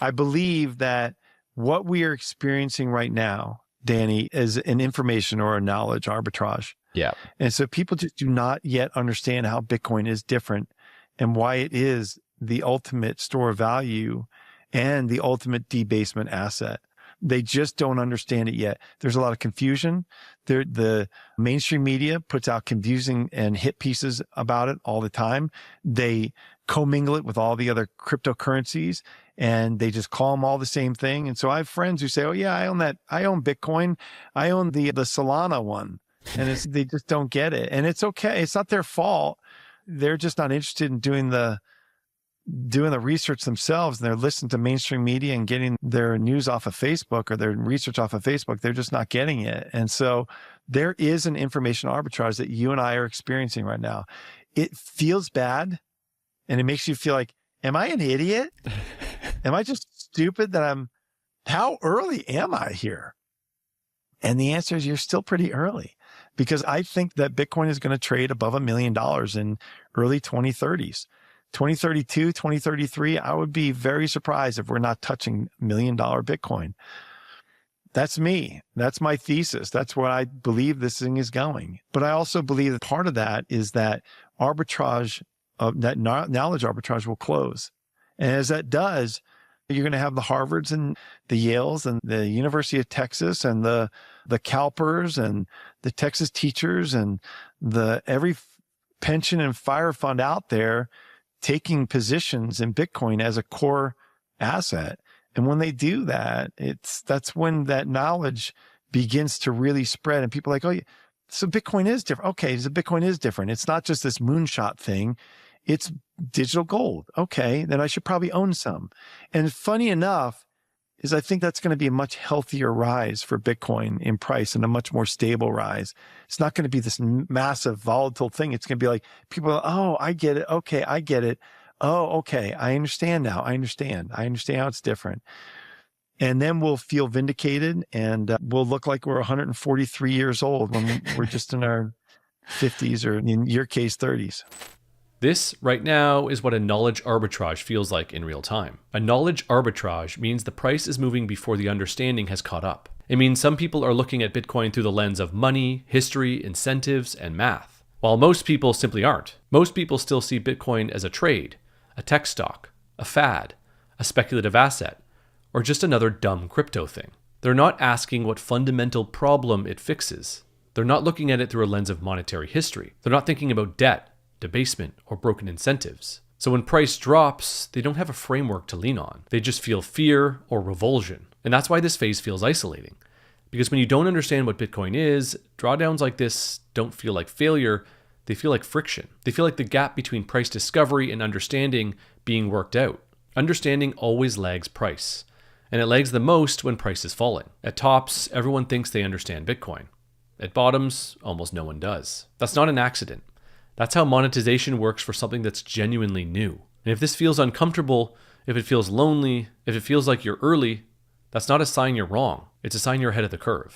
I believe that what we are experiencing right now, Danny, is an information or a knowledge arbitrage. Yeah. And so people just do not yet understand how Bitcoin is different and why it is the ultimate store of value and the ultimate debasement asset. They just don't understand it yet. There's a lot of confusion. The mainstream media puts out confusing and hit pieces about it all the time. They commingle it with all the other cryptocurrencies and they just call them all the same thing. And so I have friends who say, oh yeah, I own that. I own Bitcoin. I own the Solana one. And they just don't get it. And it's okay. It's not their fault. They're just not interested in doing the research themselves, and they're listening to mainstream media and getting their news off of Facebook or their research off of Facebook. They're just not getting it. And so there is an information arbitrage that you and I are experiencing right now. It feels bad and it makes you feel like, am I an idiot? Am I just stupid how early am I here? And the answer is you're still pretty early, because I think that Bitcoin is going to trade above $1 million in early 2030s. 2032, 2033, I would be very surprised if we're not touching $1 million Bitcoin. That's me. That's my thesis. That's where I believe this thing is going. But I also believe that part of that is that arbitrage, that knowledge arbitrage will close. And as that does, you're going to have the Harvards and the Yales and the University of Texas and the CalPERS and the Texas teachers and every pension and fire fund out there taking positions in Bitcoin as a core asset. And when they do that, that's when that knowledge begins to really spread. And people are like, oh, so Bitcoin is different. Okay, so Bitcoin is different. It's not just this moonshot thing. It's digital gold. Okay, then I should probably own some. And funny enough, is I think that's going to be a much healthier rise for Bitcoin in price and a much more stable rise. It's not going to be this massive volatile thing. It's going to be like people are, oh, I get it. Okay, I get it. Oh, okay, I understand now. I understand how it's different. And then we'll feel vindicated and we'll look like we're 143 years old when we're just in our 50s or in your case, 30s. This, right now, is what a knowledge arbitrage feels like in real time. A knowledge arbitrage means the price is moving before the understanding has caught up. It means some people are looking at Bitcoin through the lens of money, history, incentives, and math, while most people simply aren't. Most people still see Bitcoin as a trade, a tech stock, a fad, a speculative asset, or just another dumb crypto thing. They're not asking what fundamental problem it fixes. They're not looking at it through a lens of monetary history. They're not thinking about debt, debasement, or broken incentives. So when price drops, they don't have a framework to lean on. They just feel fear or revulsion. And that's why this phase feels isolating. Because when you don't understand what Bitcoin is, drawdowns like this don't feel like failure, they feel like friction. They feel like the gap between price discovery and understanding being worked out. Understanding always lags price. And it lags the most when price is falling. At tops, everyone thinks they understand Bitcoin. At bottoms, almost no one does. That's not an accident. That's how monetization works for something that's genuinely new. And if this feels uncomfortable, if it feels lonely, if it feels like you're early, that's not a sign you're wrong. It's a sign you're ahead of the curve.